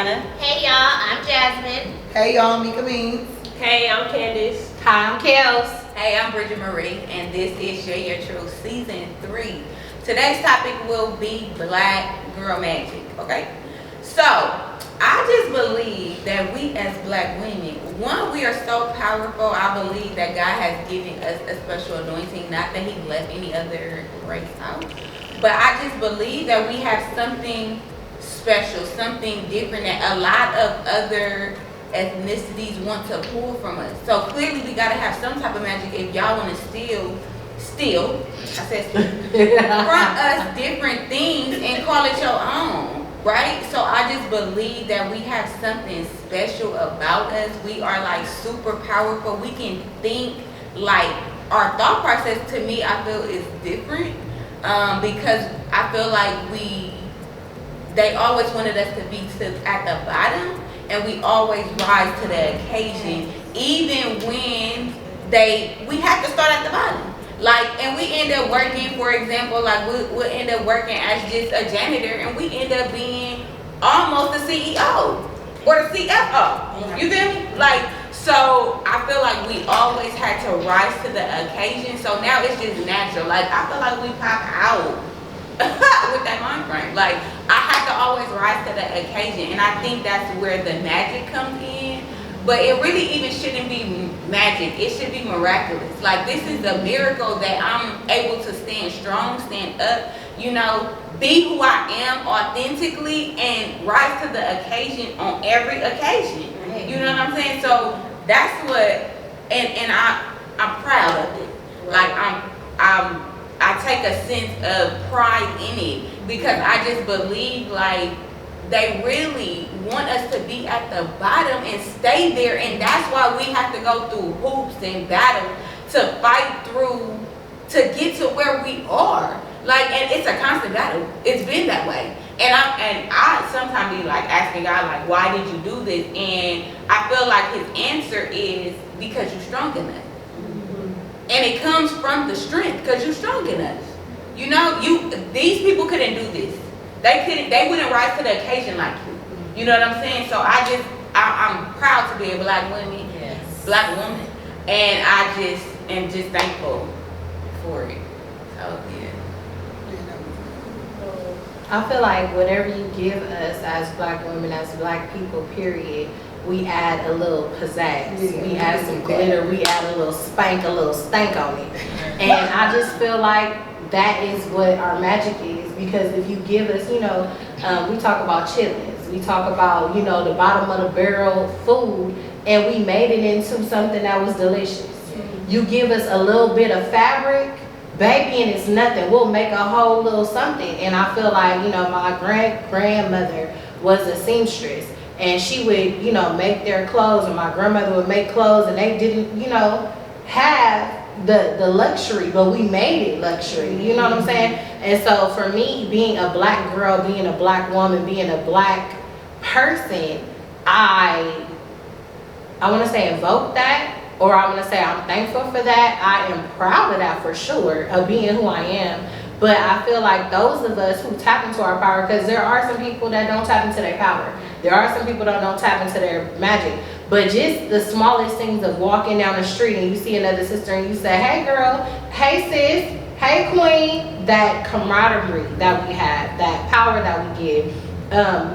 Brianna. Hey y'all, I'm Jasmine. Hey y'all, Mika Means. Hey, I'm Candice. Hi, I'm Kels. Hey, I'm Bridget Marie, and this is Share Your Truth Season 3. Today's topic will be Black Girl Magic, okay? So, I just believe that we as Black women, one, we are so powerful. I believe that God has given us a special anointing, not that He left any other race out. But I just believe that we have something special, something different that a lot of other ethnicities want to pull from us. So clearly we gotta have some type of magic if y'all want to steal, I said steal, from us different things and call it your own, right? So I just believe that we have something special about us. We are like super powerful. We can think like our thought process, to me, I feel is different because I feel like they always wanted us to be at the bottom, and we always rise to the occasion, even when we have to start at the bottom. Like, and we end up working, for example, like we'll end up working as just a janitor, and we end up being almost the CEO or the CFO. You feel me? Like, so I feel like we always had to rise to the occasion. So now it's just natural. Like, I feel like we pop out with that mind frame. Like, I have to always rise to the occasion, and I think that's where the magic comes in. But it really even shouldn't be magic. It should be miraculous. Like, this is a miracle that I'm able to stand strong, stand up, you know, be who I am authentically, and rise to the occasion on every occasion. You know what I'm saying? So that's what, and I'm proud of it. Like, I take a sense of pride in it, because I just believe like they really want us to be at the bottom and stay there, and that's why we have to go through hoops and battles to fight through to get to where we are. Like, and it's a constant battle. It's been that way. And I sometimes be like asking God, like, why did you do this? And I feel like His answer is because you're strong enough. And it comes from the strength, because you're strong enough. You know, these people couldn't do this. They wouldn't rise to the occasion like you. You know what I'm saying? So I'm proud to be a Black woman, Black woman, and I just am just thankful for it. So yeah. I feel like whatever you give us as Black women, as Black people, period, we add a little pizzazz. We add some glitter. We add a little spank, a little stank on it. And I just feel like that is what our magic is, because if you give us, you know, we talk about chitlins. We talk about, you know, the bottom of the barrel food, and we made it into something that was delicious. You give us a little bit of fabric, baby, and it's nothing. We'll make a whole little something. And I feel like, you know, my grandmother was a seamstress, and she would, you know, make their clothes, and my grandmother would make clothes, and they didn't, you know, have the luxury, but we made it luxury. You know what I'm saying? And so for me, being a Black girl, being a Black woman, being a Black person, I want to say invoke that, or I want to say I'm thankful for that. I am proud of that for sure, of being who I am. But I feel like those of us who tap into our power, because there are some people that don't tap into their power. There are some people that don't tap into their magic. But just the smallest things of walking down the street and you see another sister and you say, hey girl, hey sis, hey queen, that camaraderie that we have, that power that we give.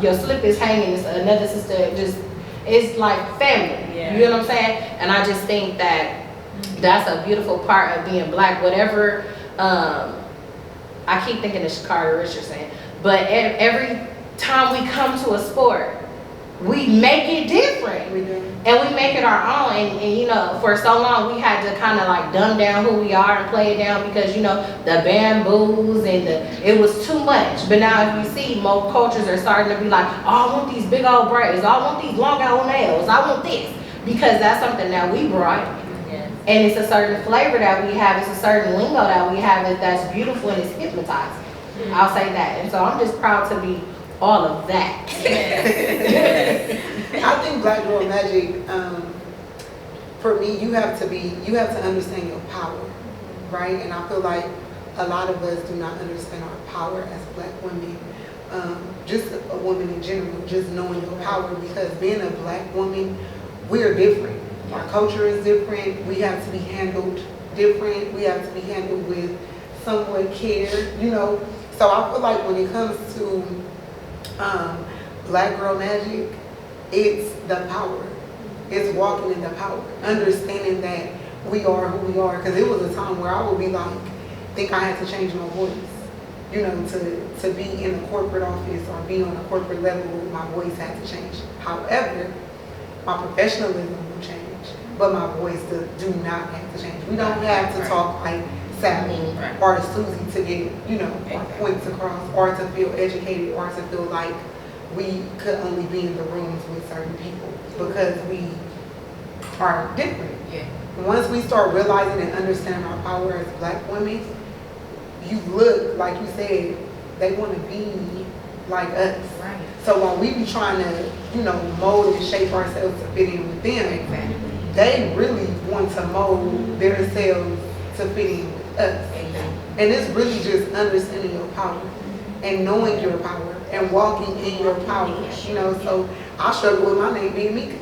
Your slip is hanging, it's another sister, just, it's like family. Yeah. You know what I'm saying? And I just think that that's a beautiful part of being Black. Whatever, I keep thinking of Shakari Richardson, but every time we come to a sport, we make it different. We do. And we make it our own. And you know, for so long we had to kind of like dumb down who we are and play it down, because, you know, the bamboos and it was too much. But now if you see, more cultures are starting to be like, oh, I want these big old braids, I want these long old nails, I want this, because that's something that we brought. Yes. And it's a certain flavor that we have, it's a certain lingo that we have that's beautiful and it's hypnotizing. Mm-hmm. I'll say that. And so I'm just proud to be all of that. Yes. I think Black Girl Magic, for me, you have to understand your power, right? And I feel like a lot of us do not understand our power as Black women. just a woman in general, just knowing your power, because being a black woman, we're different. Our culture is different. We have to be handled different. We have to be handled with somewhat care, you know. So I feel like when it comes to Black Girl Magic, it's the power. It's walking in the power. Understanding that we are who we are. Because it was a time where I would be like, think I had to change my voice. You know, to be in a corporate office or be on a corporate level, my voice had to change. However, my professionalism will change, but my voice do not have to change. We don't have to talk like Sally or Susie to get, you know, our points across, or to feel educated, or to feel like we could only be in the rooms with certain people, because we are different. Yeah. Once we start realizing and understanding our power as Black women, you look, like you said, they want to be like us. Right. So while we be trying to, you know, mold and shape ourselves to fit in with them, Exactly. they really want to mold themselves to fit in with us. Exactly. And it's really just understanding your power and knowing your power and walking in your power. You know, so I struggle with my name being Mika.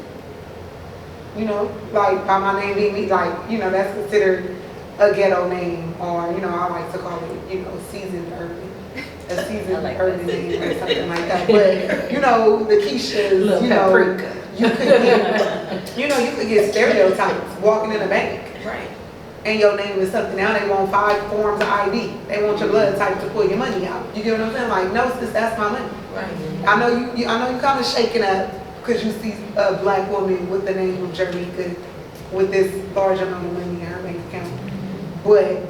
You know, like by my name being Mika, like, you know, that's considered a ghetto name, or, you know, I like to call it, you know, seasoned urban. A seasoned urban name or something like that. But, you know, the Keishas, you know, you could get stereotypes walking in a bank. Right. And your name is something. Now they want 5 forms of ID. They want your blood type to pull your money out. You get what I'm saying? Like, no, sis, that's my money. Right. I know you kind of shaking up because you see a Black woman with the name of Jerika with this large amount of money in her bank account. But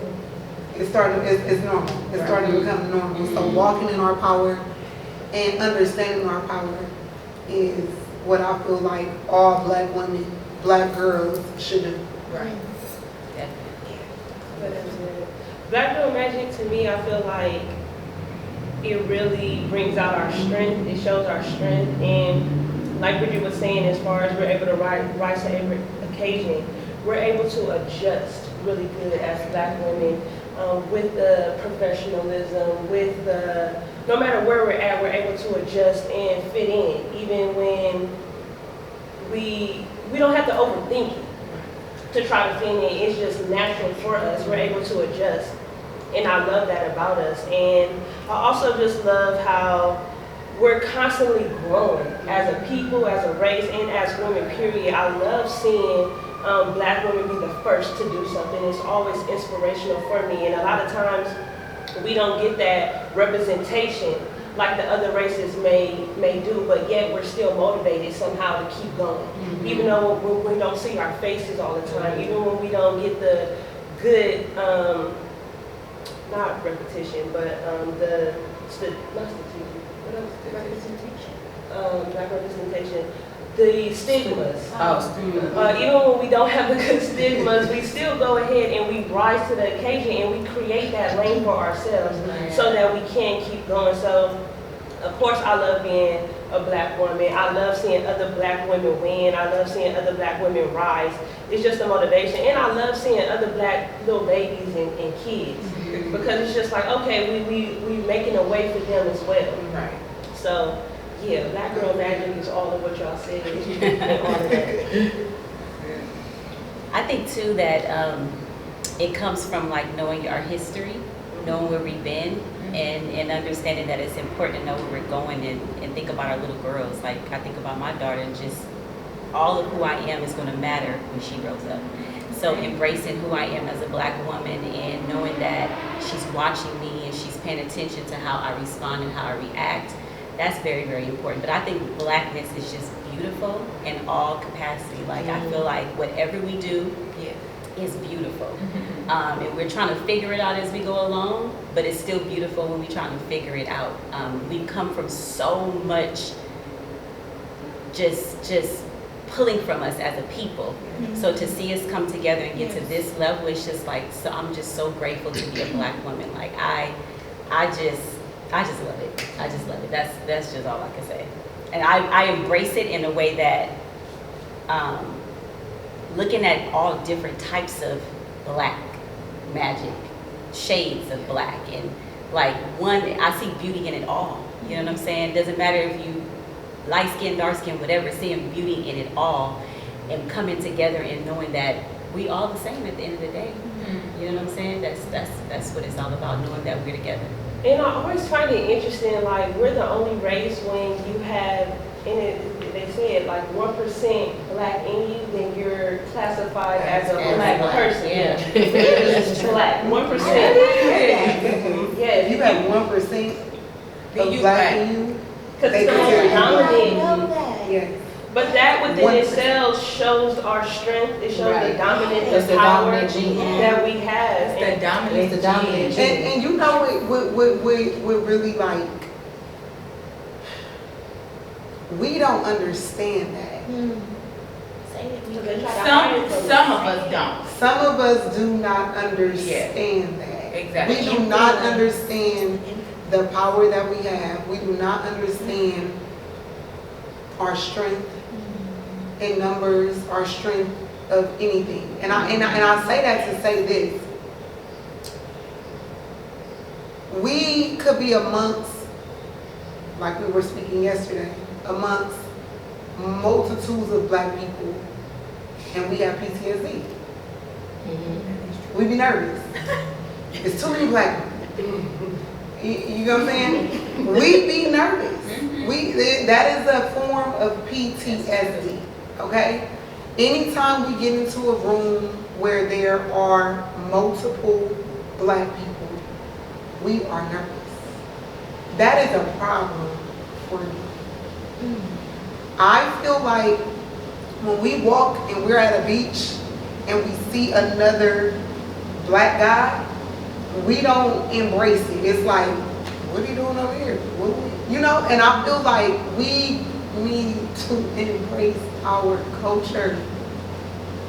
it's normal. It's starting to become normal. So walking in our power and understanding our power is what I feel like all Black women, Black girls should do. Right. Black Girl Magic, to me, I feel like it really brings out our strength. It shows our strength. And like Bridget was saying, as far as we're able to rise to every occasion, we're able to adjust really good as Black women, with the professionalism, with the, no matter where we're at, we're able to adjust and fit in, even when we don't have to overthink it to try to fit in. It's just natural for us. We're able to adjust, and I love that about us. And I also just love how we're constantly growing as a people, as a race, and as women, period. I love seeing Black women be the first to do something. It's always inspirational for me, and a lot of times we don't get that representation like the other races may do, but yet we're still motivated somehow to keep going. Even though we don't see our faces all the time, even when we don't get the good, not repetition, but Black representation, the stigmas. Even when we don't have the good stigmas, we still go ahead and we rise to the occasion and we create that lane for ourselves so that we can keep going. So, of course, I love being a Black woman. I love seeing other Black women win. I love seeing other Black women rise. It's just a motivation. And I love seeing other Black little babies and kids, because it's just like, okay, we making a way for them as well. Right. So, yeah, Black Girl Magic is all of what y'all said. And all of that. I think too that it comes from like knowing our history, knowing where we've been, and understanding that it's important to know where we're going, and think about our little girls. Like I think about my daughter, and just all of who I am is going to matter when she grows up. So embracing who I am as a Black woman and knowing that she's watching me and she's paying attention to how I respond and how I react, that's very, very important. But I think Blackness is just beautiful in all capacity. Like I feel like whatever we do is beautiful. And we're trying to figure it out as we go along, but it's still beautiful when we're trying to figure it out. We come from so much just pulling from us as a people. So to see us come together and get to this level, it's just like, so I'm just so grateful to be a Black woman. Like I just love it. I just love it. That's just all I can say. And I embrace it in a way that looking at all different types of Black magic, shades of Black, and like I see beauty in it all. You know what I'm saying? Doesn't matter if you light skin, dark skin, whatever, seeing beauty in it all and coming together and knowing that we all the same at the end of the day. You know what I'm saying? That's what it's all about, knowing that we're together. And I always find it interesting, like, we're the only race when you have, and they said, like, 1% black in you, then you're classified as a black person. Yeah. It's just black, 1%. Yeah, If you have 1% Then of you black black. in you, because they it's the consider most you black. dominant. Yes. But that within 1%. itself shows our strength. It shows Right. the dominant, It's the power dominant gene. that we have. It's the And dominant. It's the dominant gene. gene. And you know what really like, we don't understand that. they try to hide it from Some us. of us don't. Some of us do not understand that. Exactly. We do not understand the power that we have. We do not understand our strength in numbers, our strength of anything. And I say that to say this. We could be amongst, like we were speaking yesterday, amongst multitudes of black people, and we have PTSD. We be nervous. It's too many black people. You know what I'm saying? We be nervous. That is a form of PTSD. Okay? Anytime we get into a room where there are multiple black people, we are nervous. That is a problem for me. I feel like when we walk and we're at a beach and we see another black guy, we don't embrace it. It's like, what are you doing over here? You know, and I feel like we need to embrace our culture.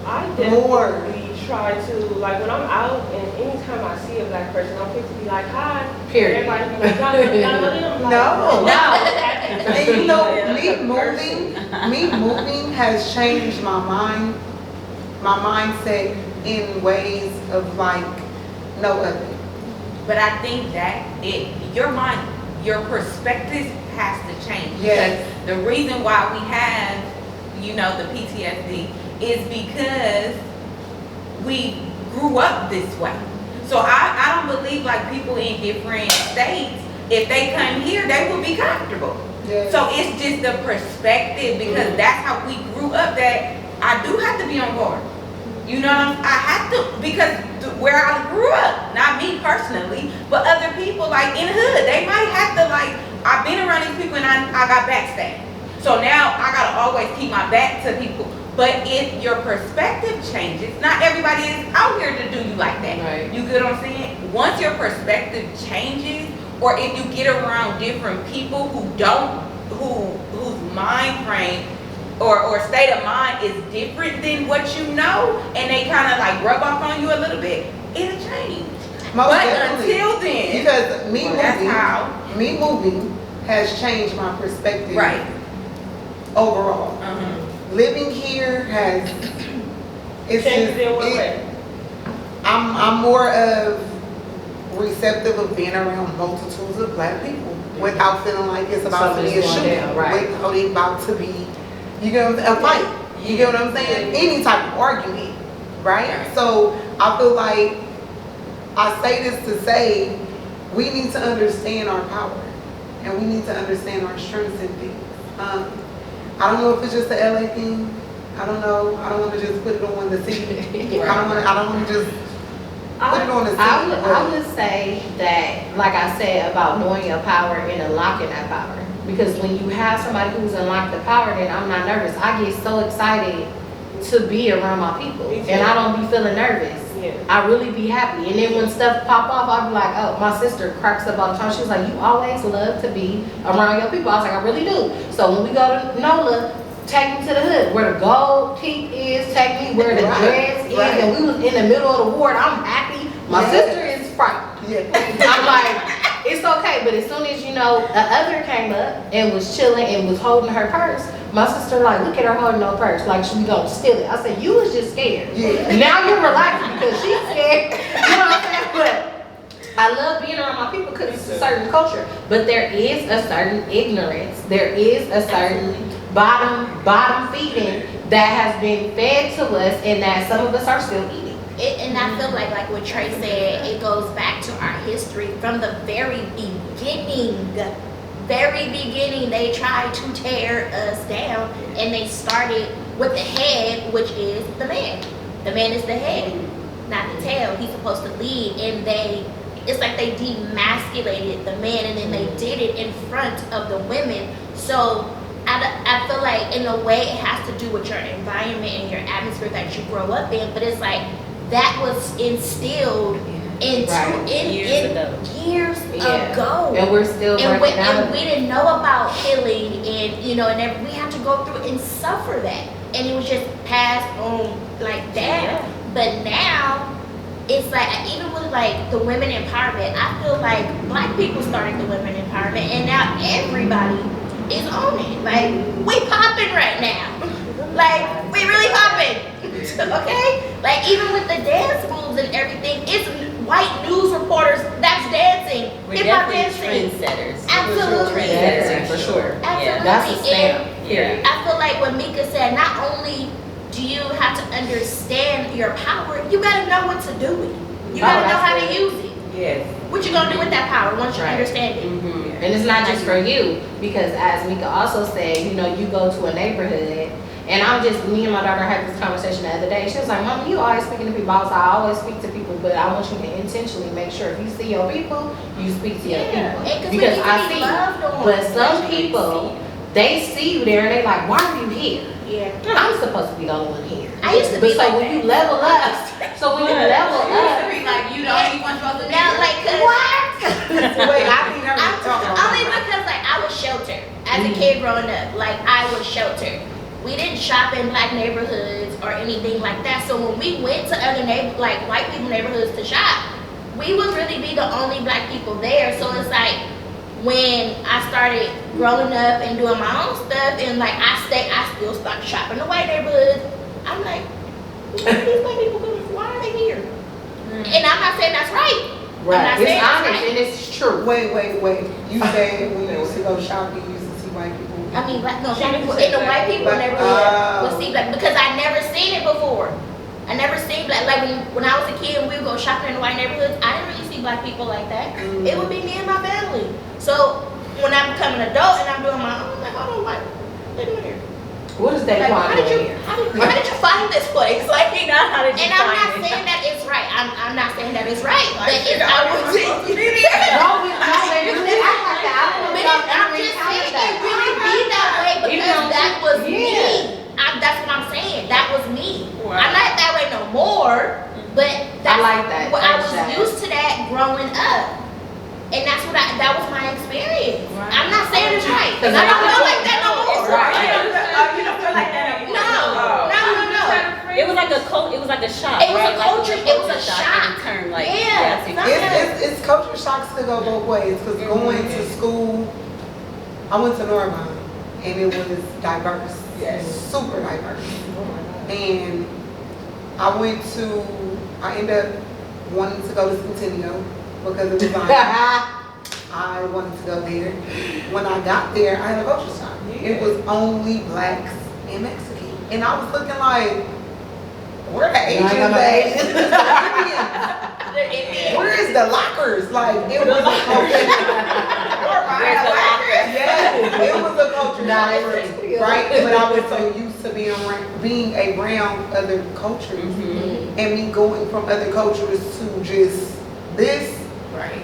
I More. definitely try to, like, when I'm out and anytime I see a black person, I'm quick to be like, hi. Period. Everybody be like, y'all know them? Like, No. And you know, Yeah. me moving has changed my mindset in ways of like no other. But I think that your mind, your perspective has to change. Yes. Because the reason why we have, the PTSD is because we grew up this way. So I don't believe like people in different states, if they come here, they will be comfortable. Yes. So it's just the perspective, because that's how we grew up, that I do have to be on guard. You know what I have to, because where I grew up, not me personally, but other people like in the hood, they might have to like, I've been around these people and I got backstabbed. So now I gotta always keep my back to people. But if your perspective changes, not everybody is out here to do you like that. Right. You get what I'm saying? Once your perspective changes, or if you get around different people whose mind frame or state of mind is different than what you know, and they kind of like rub off on you a little bit, it'll change. Most But definitely. until then, Because me moving has changed my perspective right. overall. Living here has, it's Changes in what just, way? I'm more of receptive of being around multitudes of black people without feeling like it's about to be a Something's going shooting, down, right. without it about to be, you know, a fight. You get what I'm saying? Any type of argument, right? Right. So I feel like I say this to say we need to understand our power and we need to understand our strengths and things. I don't know if it's just the LA thing. I don't know. I don't want to just put it on the city. I don't want to just put it on the city. I would say that, like I said, about knowing your power and unlocking that power. Because when you have somebody who's unlocked the power, then I'm not nervous. I get so excited to be around my people. Me too. And I don't be feeling nervous. Yeah. I really be happy. And then when stuff pop off, I'll be like, oh, my sister cracks up all the time. She was like, you always love to be around your people. I was like, I really do. So when we go to NOLA, take me to the hood. Where the gold teeth is, take me where the dress is. Right. And we was in the middle of the ward. I'm happy. My Yes. sister is frightened. Yeah. I'm like, it's okay, but as soon as the other came up and was chilling and was holding her purse, my sister like, look at her holding no purse, like she gonna steal it. I said, you was just scared. Yeah. Now you're relaxed because she's scared. You know what I'm saying? But I love being around my people because it's a certain culture. But there is a certain ignorance. There is a certain bottom feeding that has been fed to us and that some of us are still eating. And I feel like what Trey said, it goes back to our history from the very beginning. Very beginning, they tried to tear us down, and they started with the head, which is the man. The man is the head, not the tail. He's supposed to lead, and it's like they demasculated the man, and then they did it in front of the women. So I feel like in a way it has to do with your environment and your atmosphere that you grow up in, but it's like that was instilled years ago. And we're still working out. And we didn't know about healing, and and we had to go through and suffer that, and it was just passed on like that. Yeah. But now it's like, even with like the women empowerment, I feel like Black people started the women empowerment, and now everybody is on it. Like, we popping right now. Like, we really popping. Okay? Like, even with the dance moves and everything, it's white news reporters that's dancing. We're Hip-hop definitely dancing. trendsetters. Absolutely. Trendsetters, for sure. Absolutely. Yeah. That's a stamp. And I feel like what Mika said, not only do you have to understand your power, you gotta know what to do with it. You gotta know how to use it. Yes. What you gonna do with that power once you understand it? Mm-hmm. And it's not just for you, because as Mika also said, you go to a neighborhood, and me and my daughter had this conversation the other day. She was like, Mom, you always speaking to people. I was like, I always speak to people, but I want you to intentionally make sure if you see your people, you speak to your people. Because I see you. But some people, they see you there and they like, why are you here? Yeah. I'm supposed to be the only one here. I used to be so when you level up, Like, you the only one supposed to be now, like, what? Wait, I think I was talking about only because like I was sheltered as a kid growing up. Like, I was sheltered. We didn't shop in Black neighborhoods or anything like that. So when we went to other white people neighborhoods to shop, we would really be the only Black people there. So it's like, when I started growing up and doing my own stuff, and like I still started shopping in the white neighborhoods. I'm like, where are these Black people coming from? Why are they here? And I'm not saying that's right. Right. It's honest and it's true. Wait. You said when you used to go shopping, you used to see white people. I mean, Black people in the white people neighborhood would see Black, because I never seen it before. I never seen Black. Like when I was a kid and we would go shopping in the white neighborhoods, I didn't really see Black people like that. It would be me and my family. So when I become an adult and I'm doing my own, I'm like, hold on, what are they doing here? What is that? Like, how did you find this place? Like, how did you and I'm find not it? saying that it's right. I'm not saying that it's right. But Like, it's I would say, I'm just saying it really be that way because that was me. That's what I'm saying. That was me. Wow. I'm not that way no more. But that's I like that. I was used to that growing up. And that's what that was my experience. Right. I'm not saying it's right. Because I don't feel like that no more. Right. You don't feel like that anymore. No. It was like a shock. It was right? a culture. Like it was a shock. Turn, like, It's culture shocks to go both ways. Because going to school, I went to Norma, and it was diverse. Yes. Super diverse. And I ended up wanting to go to Centennial because it was like, I wanted to go there. When I got there, I had a culture shock. It was only Blacks and Mexican. And I was looking like, where are the Asians at? Where is the lockers? Like, it was a culture Yes, it was a culture shock, right? But I was so used to being around other cultures, and me going from other cultures to just this. Right.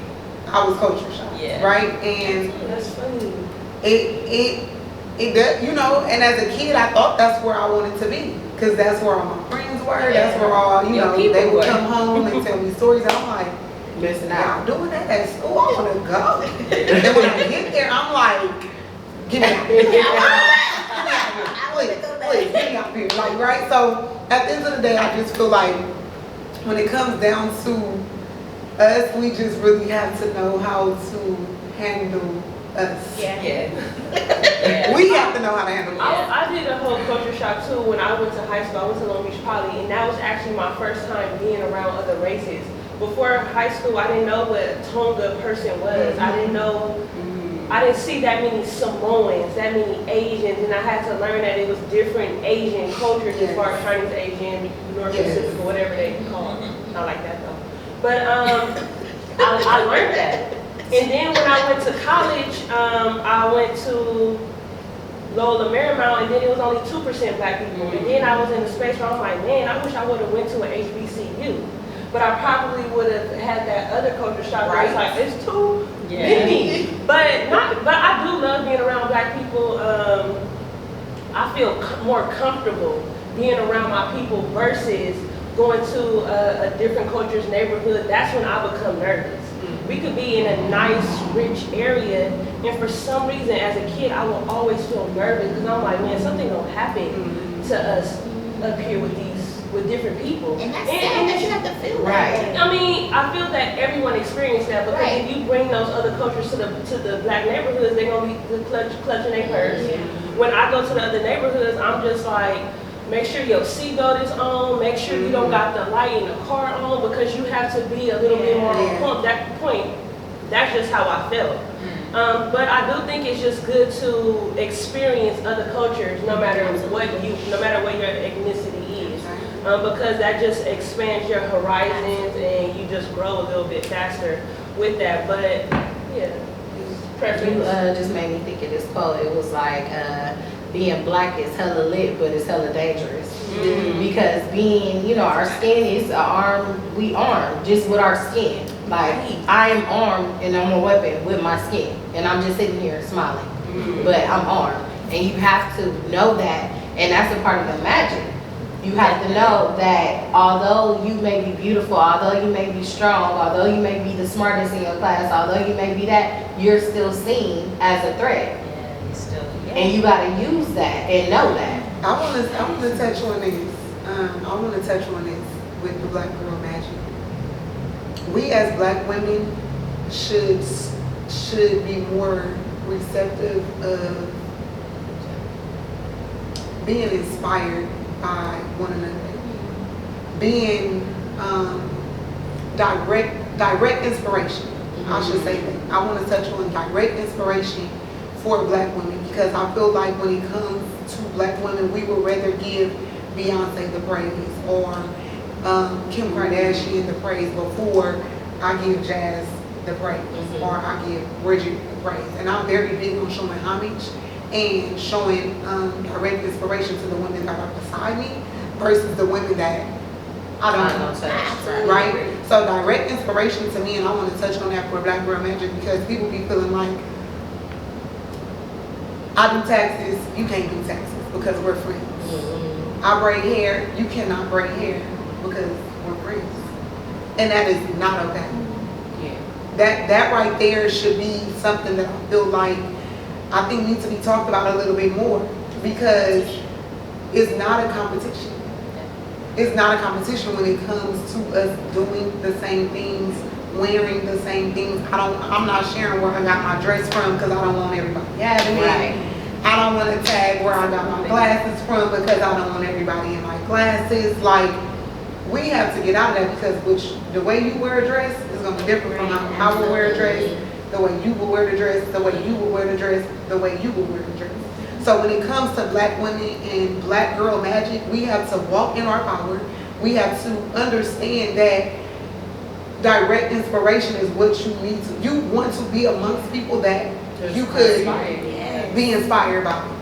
I was culture shocked, right? And That's funny. it does, and as a kid, I thought that's where I wanted to be, because that's where all my friends were. That's where all, they would come home and tell me stories. And I'm like, missing out. Y'all doing that at school? I want to go. And then when I get there, I'm like, get me out here. Please, get me out here. Like, right? So at the end of the day, I just feel like when it comes down to us, we just really have to know how to handle us. We have to know how to handle us. I did a whole culture shock too when I went to high school. I went to Long Beach Poly, and that was actually my first time being around other races. before high school, I didn't know what a Tonga person was. I didn't know, I didn't see that many Samoans, that many Asians, and I had to learn that it was different Asian cultures as far as Chinese Asian, North Pacific, or whatever they call it. Not like that though. But I learned that. And then when I went to college, I went to Loyola Marymount, and then it was only 2% black people. And then I was in a space where I'm like, man, I wish I would have went to an HBCU. But I probably would have had that other culture shock where it's like, it's too many. But I do love being around black people. I feel more comfortable being around my people versus going to a different culture's neighborhood. That's when I become nervous. We could be in a nice, rich area, and for some reason, as a kid, I will always feel nervous because I'm like, man, something gonna happen to us up here with different people. And that's sad that you have to feel that way. I mean, I feel that everyone experienced that because if you bring those other cultures to the black neighborhoods, they're gonna be clutching their purse. When I go to the other neighborhoods, I'm just like, make sure your seatbelt is on. Make sure you don't got the light in the car on because you have to be a little bit more on point. That's just how I felt. But I do think it's just good to experience other cultures, no matter what your ethnicity is, because that just expands your horizons and you just grow a little bit faster with that. But yeah, You just made me think of this quote. It was like, being black is hella lit, but it's hella dangerous. Because being, you know, our skin is we armed just with our skin. Like, I am armed and I'm a weapon with my skin. And I'm just sitting here smiling. But I'm armed. And you have to know that. And that's a part of the magic. You have to know that although you may be beautiful, although you may be strong, although you may be the smartest in your class, although you may be that, you're still seen as a threat. And you gotta use that and know that. I want to touch on this. I want to touch on this with the Black Girl Magic. We as black women should be more receptive of being inspired by one another, being direct inspiration. I should say that. I want to touch on direct inspiration for black women because I feel like when it comes to black women, we would rather give Beyonce the praise or Kim Kardashian the praise before I give Jazz the praise or I give Bridget the praise. And I'm very big on showing homage and showing direct inspiration to the women that are beside me versus the women that I don't know. Right? So direct inspiration to me, and I want to touch on that for Black Girl Magic because people be feeling like, I do taxes, you can't do taxes because we're friends. I braid hair, you cannot braid hair because we're friends. And that is not okay. That right there should be something that I feel like I think needs to be talked about a little bit more because it's not a competition. It's not a competition when it comes to us doing the same things, wearing the same things. I'm not sharing where I got my dress from because I don't want everybody having it. I don't want to tag where I got my glasses from because I don't want everybody in my glasses. Like, we have to get out of that because the way you wear a dress is going to be different from how I will wear a dress, the way you will wear the dress, the way you will wear the dress, the way you will wear the dress. So when it comes to black women and black girl magic, we have to walk in our power. We have to understand that direct inspiration is what you need to. You want to be amongst people that you could be inspired by.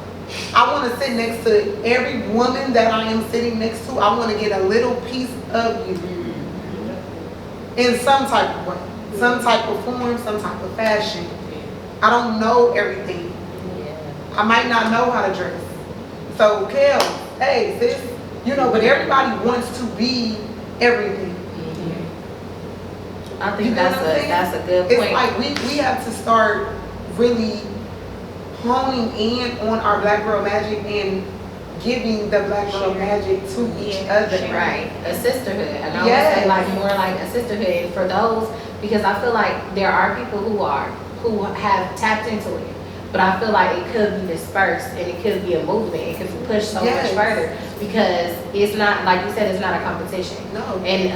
I want to sit next to every woman that I am sitting next to. I want to get a little piece of you in some type of way, some type of form, some type of fashion. I don't know everything. I might not know how to dress. So, Kel, hey, sis, you know, but everybody wants to be everything. I think that's a good point. It's like we have to start really honing in on our black girl magic and giving the black girl magic to each other. Right, a sisterhood. And I would say like more like a sisterhood for those, because I feel like there are people who have tapped into it. but I feel like it could be dispersed and it could be a movement. It could be pushed so Yes. much further because it's not, like you said, it's not a competition. No. And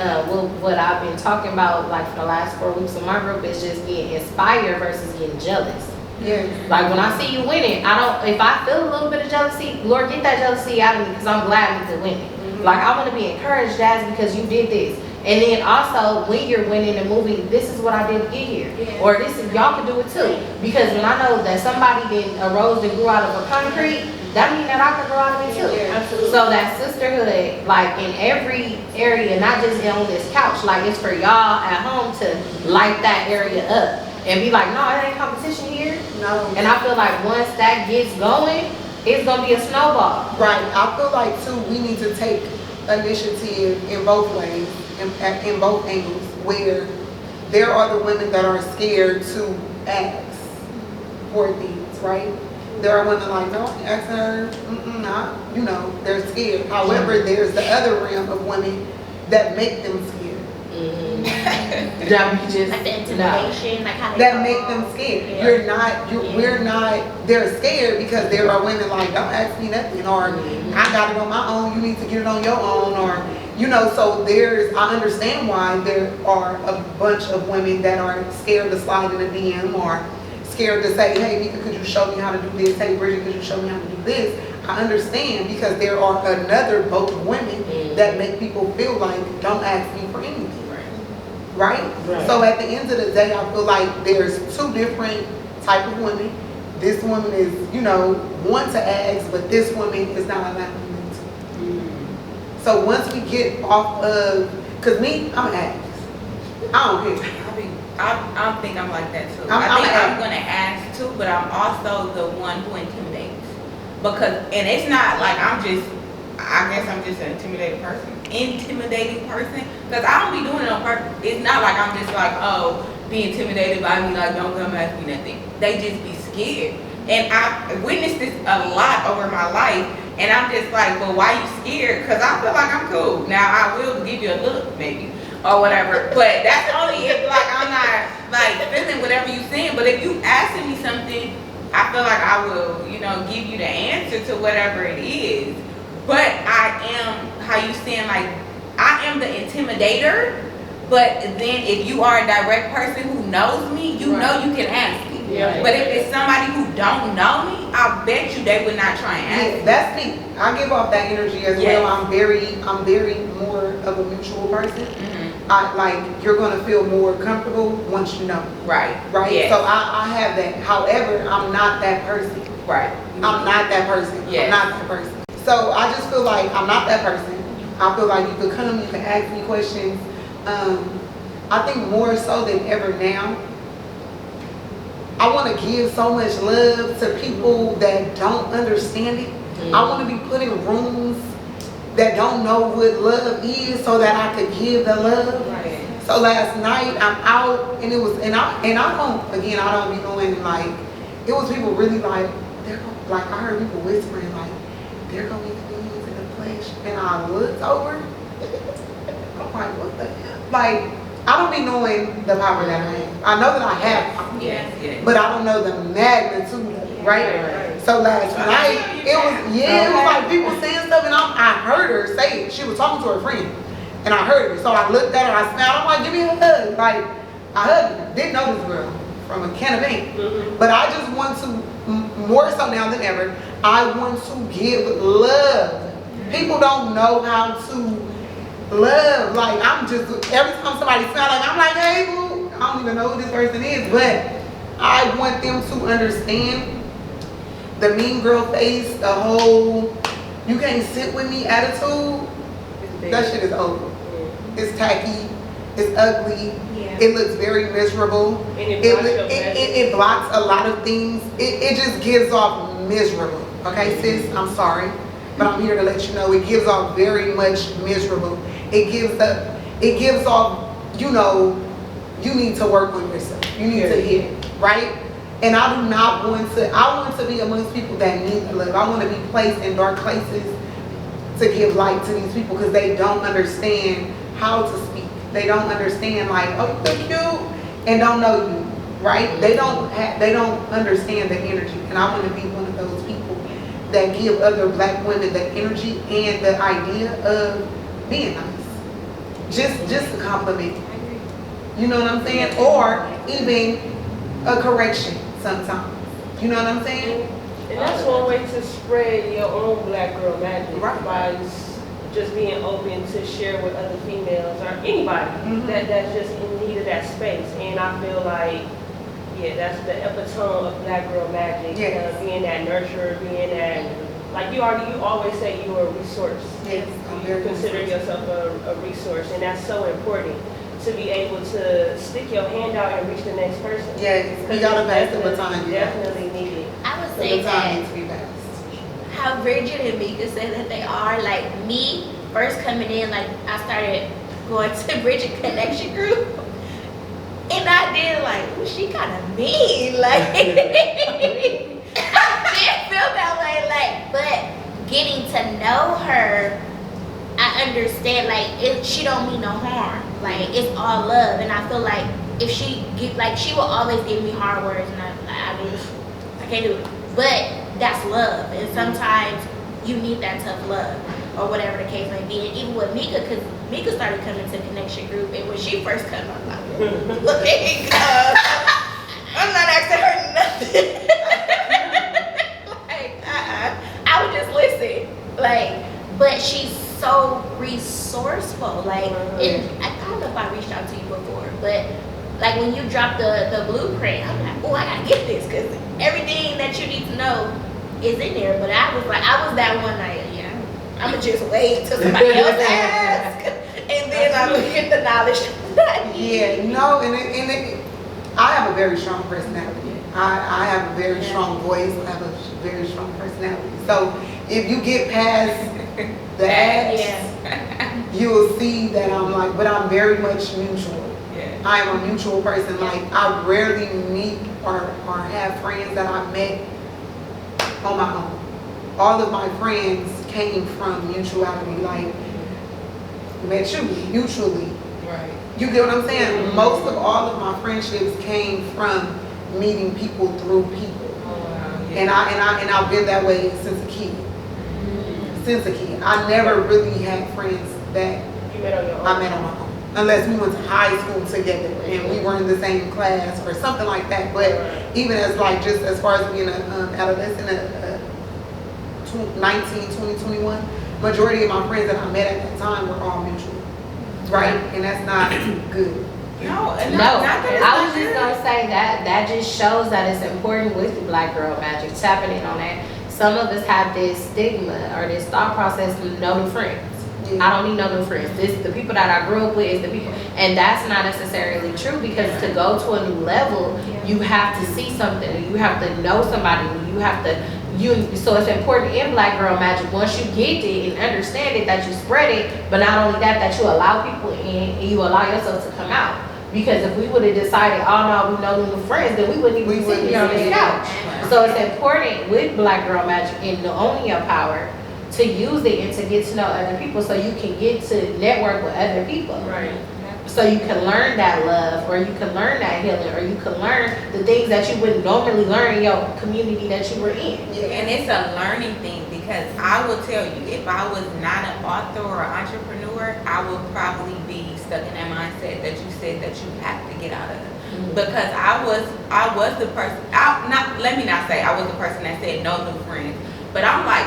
what I've been talking about like for the last 4 weeks of my group is just getting inspired versus getting jealous. Yes. Like when I see you winning, if I feel a little bit of jealousy, Lord, get that jealousy out of me because I'm glad we could win it. Like I want to be encouraged, Jazz, because you did this. And then also when you're winning the movie, this is what I did to get here. Yeah. Or this is, y'all can do it too. Because when I know that somebody then arose and grew out of a concrete, that means that I can grow out of it too. Yeah, absolutely. So that sisterhood, like in every area, not just on this couch, like it's for y'all at home to light that area up. And be like, no, it ain't competition here. No. And I feel like once that gets going, it's gonna be a snowball. Right. I feel like too, we need to take initiative in both ways, in both angles, where there are the women that are scared to ask for things, right? There are women like, no, ask her, not, they're scared. However, there's the other realm of women that make them scared. That we just, Like the no. intimidation, like how they That make them scared. Yeah. We're not, they're scared because there are women like, don't ask me nothing, or I got it on my own, you need to get it on your own, or, so I understand why there are a bunch of women that are scared to slide in a DM or scared to say, hey, Mika, could you show me how to do this? Hey, Bridget, could you show me how to do this? I understand because there are another boat of women that make people feel like, don't ask me for anything. Right? So at the end of the day, I feel like there's two different type of women. This woman is, want to ask, but this woman is not allowing me to. So once we get off of, because me, I'm an ask. I don't care. I don't think I'm like that too. I'm I'm gonna ask too, but I'm also the one who intimidates. And it's not like I guess I'm just an intimidating person. Because I don't be doing it on purpose. It's not like I'm just like, oh, be intimidated by me, like, don't come ask me nothing. They just be scared. And I witnessed this a lot over my life. And I'm just like, well, why you scared? Because I feel like I'm cool. Now, I will give you a look, maybe, or whatever. But that's only if, like, I'm not, like, feeling whatever you're saying. But if you asking me something, I feel like I will, give you the answer to whatever it is. But I am, how you saying, like, I am the intimidator. But then if you are a direct person who knows me, you know you can ask me. Yeah. But if it's somebody who don't know me, I bet you they would not try and ask me. That's me. I give off that energy as Yes. well. I'm very more of a mutual person. Mm-hmm. You're gonna feel more comfortable once you know. Right. Right? Yes. So I have that. However, I'm not that person. Right. I'm not that person. Yes. I'm not that person. So I just feel like I'm not that person. I feel like you could come, you can ask me questions. I think more so than ever now, I want to give so much love to people that don't understand it. I want to be put in rooms that don't know what love is so that I could give the love. Right. So last night I'm out and I don't be knowing, like, it was people really like, I heard people whispering like, they're going to be the demons in the flesh. And I looked over, I'm like, what the hell? Like, I don't be knowing the power that I have. I know that I have power, Yes. but I don't know the magnitude of it, right? Right. So last night, it was like people saying stuff, and I heard her say it. She was talking to her friend, and I heard it. So I looked at her, I smiled, I'm like, give me a hug. Like, I hugged her. Didn't know this girl from a can of paint. But I just want to, more so now than ever, I want to give love. People don't know how to love. Like, I'm just, every time somebody smiles, like, I'm like, hey, boo. I don't even know who this person is, but I want them to understand the mean girl face, the whole, you can't sit with me attitude. That shit is over. It's tacky. It's ugly. Yeah. It looks very miserable. And It blocks a lot of things. It just gives off miserable. Okay, sis, I'm sorry, but I'm here to let you know it gives off very much miserable. It gives off, you need to work on yourself. You need to hit, right? And I do not I want to be amongst people that need love. I want to be placed in dark places to give light to these people because they don't understand how to speak. They don't understand, like, oh, you're cute, and don't know you. right? They don't understand the energy, and I want to be one of those people that give other black women the energy and the idea of being nice. Just a compliment. You know what I'm saying? Or even a correction sometimes. You know what I'm saying? And that's one way to spread your own black girl magic, Right. by just being open to share with other females or anybody that's just in need of that space. And I feel like, yeah, that's the epitome of black girl magic. Yes. Being that nurturer, being that, like you always say you're a resource. Yes, I'm You very consider resourceful. yourself a resource, and that's so important to be able to stick your hand out and reach the next person. Yes, we gotta pass the baton. Definitely needed. I would The say baton that needs to be passed. how Bridget and Mika said that they are, like me, first coming in, like I started going to Bridget Connection Group. And I did like, ooh, she kind of mean, like, I did feel that way, like, but getting to know her, I understand, like, she don't mean no harm, like, it's all love, and I feel like if she get, like, she will always give me hard words, and I can't do it, but that's love, and sometimes you need that tough love, or whatever the case may be, and even with Mika, because Mika started coming to Connection Group, and when she first came, I'm like, I'm not asking her nothing. Like, I would just listen. Like, but she's so resourceful. Like, and I don't know if I reached out to you before, but like when you drop the blueprint, I'm like, oh, I gotta get this because everything that you need to know is in there. But I was that one night, yeah, I'ma just wait till somebody else asks, and then I'm gonna get the knowledge. Yeah, no, and I have a very strong personality. I have a very strong voice. I have a very strong personality. So if you get past that, you'll see that I'm like, but I'm very much mutual. Yeah. I'm a mutual person. Like I rarely meet or have friends that I met on my own. All of my friends came from mutuality. Like met you mutually. Right. You get what I'm saying? Most of all of my friendships came from meeting people through people. Oh, wow. Yeah. And I've been that way since a kid. Since a kid. I never really had friends that You met on your own. I met on my own. Unless we went to high school together and we were in the same class or something like that. But even as like just as far as being an adolescent, 19, 20, 21, majority of my friends that I met at that time were all mutual. Right? And that's not good. No, and No, not that it's I was not just good. gonna say that just shows that it's important with the black girl magic, tapping in on that. Some of us have this stigma or this thought process, no new friends. Yeah. I don't need no new friends. The people that I grew up with is the people, and that's not necessarily true because to go to a new level, you have to see something, you have to know somebody, you have to. So it's important in black girl magic once you get it and understand it that you spread it, but not only that you allow people in and you allow yourself to come out. Because if we would have decided, oh no, we know new friends, then we wouldn't even be sitting here on this couch. So it's important with black girl magic and owning your power to use it and to get to know other people so you can get to network with other people. Right. So you can learn that love, or you can learn that healing, or you can learn the things that you wouldn't normally learn in your community that you were in. And it's a learning thing because I will tell you, if I was not an author or entrepreneur, I would probably be stuck in that mindset that you said that you have to get out of. Because I was the person. Let me not say I was the person that said no new friends, but I'm like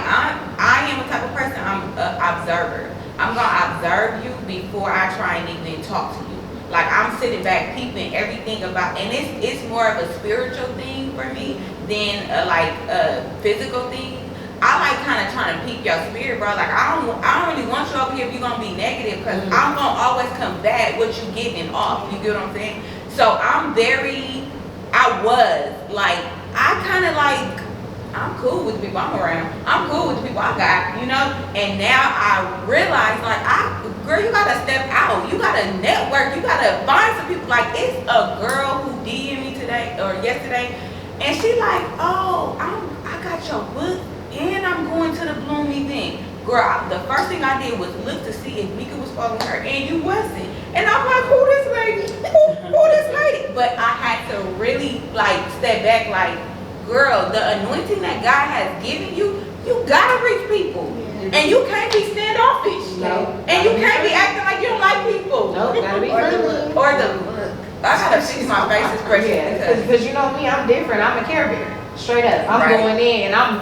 I am a type of person. I'm an observer. I'm gonna observe you before I try and even talk to you. Like I'm sitting back peeping everything about, and it's more of a spiritual thing for me than a physical thing. I like kind of trying to peep your spirit, bro. Like I don't really want you up here if you're gonna be negative, because I'm gonna always combat what you giving off. You get what I'm saying? So I kind of like. I'm cool with the people I'm around. I'm cool with the people I got, you know? And now I realize, like, girl, you gotta step out. You gotta network. You gotta find some people. Like, it's a girl who DM'd me today or yesterday, and she like, oh, I got your book, and I'm going to the Bloom event. Girl, the first thing I did was look to see if Mika was following her, and you wasn't. And I'm like, who this lady? Who this lady? But I had to to really like step back, like, girl, the anointing that God has given you, you gotta reach people. And you can't be standoffish. No. And you can't be acting like you don't like people. No, gotta be friendly. Or the look. I gotta fix my face expression Yeah, because you know me, I'm different. I'm a Care Bear. Straight up. I'm Right. going in and I'm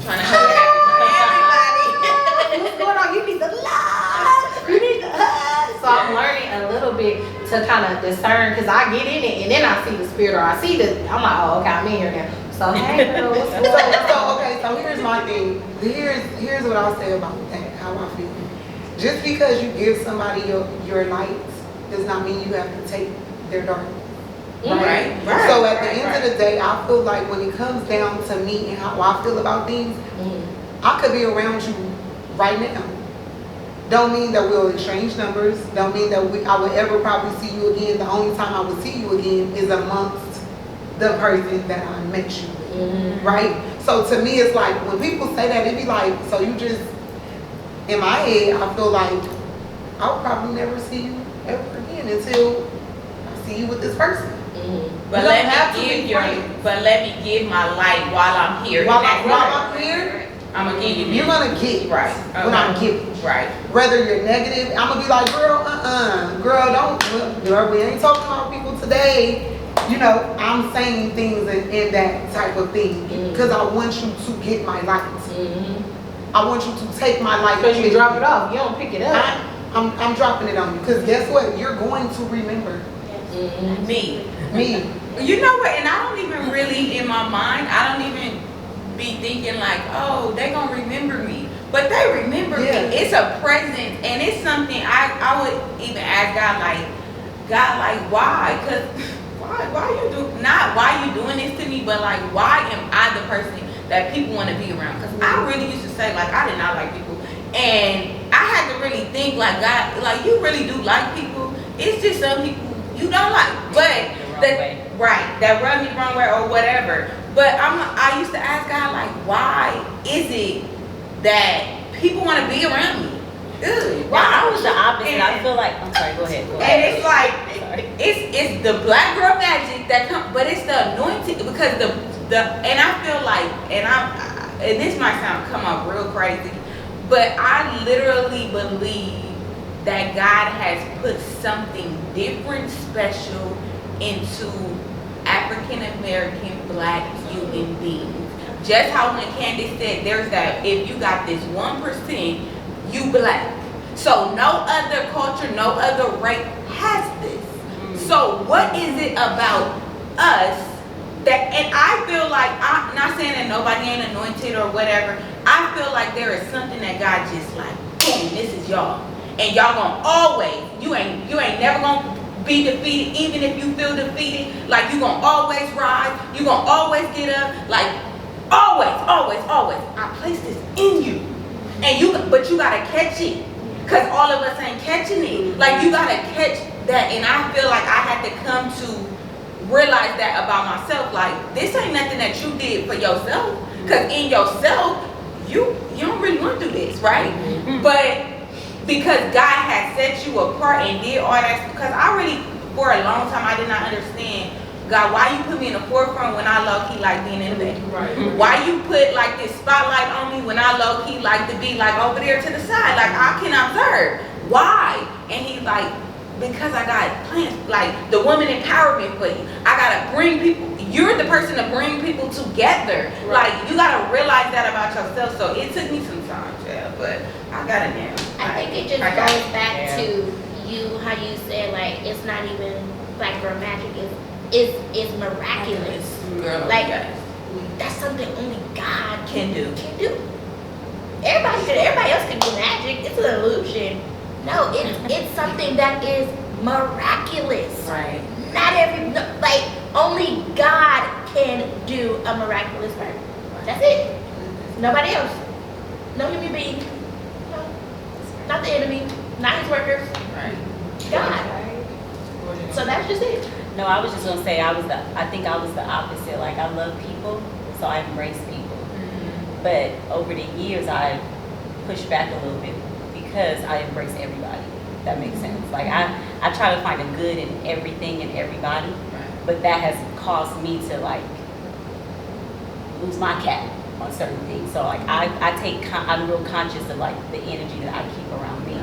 trying to hug everybody. what's going on? You need the love. You need the hug. So I'm learning a little bit to kind of discern because I get in it and then I see the spirit or I see I'm like, oh, okay, I'm in here now. So hey girl, what's going on? So here's my thing. Here's what I'll say about that, how I feel. Just because you give somebody your light does not mean you have to take their darkness. Right. So at the end of the day, I feel like when it comes down to me and how I feel about things, I could be around you right now. Don't mean that we'll exchange numbers. Don't mean that I would ever probably see you again. The only time I would see you again is amongst the person that I met you with, right? So to me, it's like when people say that, it be like, so you just, in my head, I feel like I'll probably never see you ever again until I see you with this person. But let me give my light while I'm here. While I'm here, I'm gonna give you. you're gonna get right when I'm giving. Right. Whether you're negative, I'm gonna be like, girl, girl, don't, girl, we ain't talking about people today. You know, I'm saying things in that type of thing because I want you to get my light. I want you to take my light. Because you drop it off, you don't pick it up. I'm dropping it on you because guess what? You're going to remember Me. me. You know what? And I don't even really, in my mind, I don't even be thinking like, oh, they gonna remember me. But they remember me. It's a presence, and it's something I would even ask God, like, why? Because why you do not why you doing this to me, but like, why am I the person that people want to be around? Because I really used to say like I did not like people, and I had to really think like, God, like, you really do like people. It's just some people you don't like, but that rub me the wrong way or whatever. But I used to ask God like, why is it that people want to be around me? Well, I was the opposite. I feel like, I'm sorry, go ahead. And it's like, it's the black girl magic that comes, but it's the anointing because and I feel like, and this might come up real crazy, but I literally believe that God has put something different, special into African American black human beings. Just how when Candace said, there's that, if you got this 1%, you black. So no other culture, no other race has this. So what is it about us that, and I feel like, I'm not saying that nobody ain't anointed or whatever, I feel like there is something that God just like, boom, this is y'all. And y'all gonna always, you ain't never gonna be defeated, even if you feel defeated, like you gonna always rise, you gonna always get up, like always. I place this in you. And but you gotta catch it. Cause all of us ain't catching it. Like you gotta catch that, and I feel like I had to come to realize that about myself. Like this ain't nothing that you did for yourself. Cause in yourself, you don't really want to do this, right? But because God has set you apart and did all that, because I really, for a long time, I did not understand, God, why you put me in the forefront when I low-key like being in the back? Right. Why you put like this spotlight on me when I low-key like to be like over there to the side, like I can observe. Why? And he's like, because I got plans, like the woman empowerment for you. I gotta bring people, you're the person to bring people together. Right. Like you gotta realize that about yourself. So it took me some time, yeah, but I got it now. I think it just goes back to you, how you said like it's not even black girl magic, it's miraculous. Girl, like that's something only God can do. Everybody else can do magic. It's an illusion. No, it's something that is miraculous. Right. Like only God can do a miraculous work. That's it. Nobody else. No human being. No. Not the enemy. Not his workers. Right. God. So that's just it. No, I was just gonna say I think I was the opposite. Like I love people, so I embrace people. But over the years I pushed back a little bit because I embrace everybody. That makes sense. Like I try to find a good in everything and everybody. but that has caused me to like lose my cap on certain things. So like I'm real conscious of like the energy that I keep around me.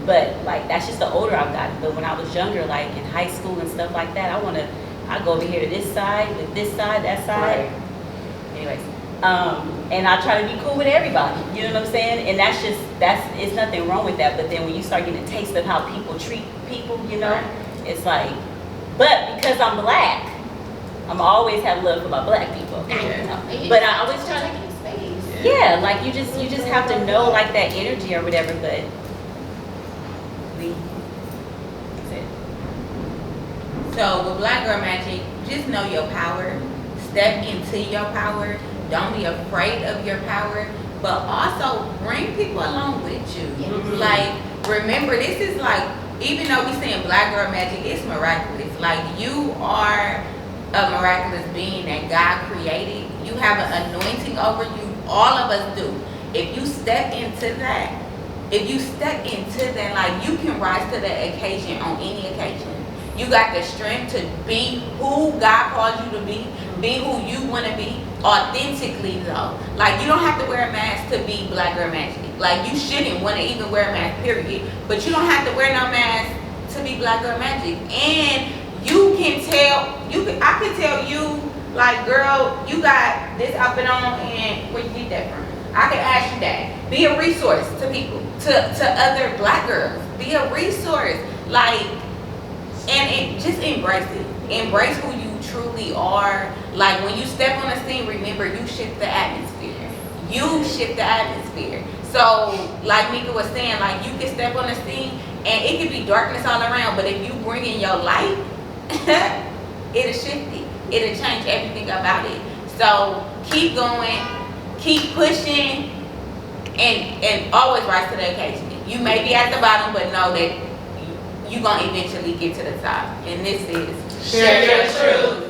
But like that's just the older I've gotten. But when I was younger, like in high school and stuff like that, I go over here to this side, with this side, that side. Right. Anyways, and I try to be cool with everybody. You know what I'm saying? And it's nothing wrong with that. But then when you start getting a taste of how people treat people, you know, it's like, but because I'm black, I'm always have love for my black people. You know? But I always try to. Yeah, like you just have to know like that energy or whatever, but that's it. So with Black Girl Magic, just know your power. Step into your power. Don't be afraid of your power, but also bring people along with you. Mm-hmm. Like, remember, this is like, even though we saying Black Girl Magic, it's miraculous. Like, you are a miraculous being that God created. You have an anointing over you. All of us do. If you step into that, like, you can rise to the occasion on any occasion. You got the strength to be who God called you to be who you want to be, authentically though. Like, you don't have to wear a mask to be Black Girl Magic. Like, you shouldn't want to even wear a mask, period. But you don't have to wear no mask to be Black Girl Magic. And you can tell, I can tell you, like, girl, you got this outfit on, and where you get that from? I can ask you that. Be a resource to people, to other black girls. Be a resource, like, and just embrace it. Embrace who you truly are. Like, when you step on the scene, remember, you shift the atmosphere. You shift the atmosphere. So, like Mika was saying, like, you can step on the scene, and it could be darkness all around, but if you bring in your light, it'll shift it. It'll change everything about it. So keep going, keep pushing, and always rise to the occasion. You may be at the bottom, but know that you're going to eventually get to the top. And this is Share Your Truth.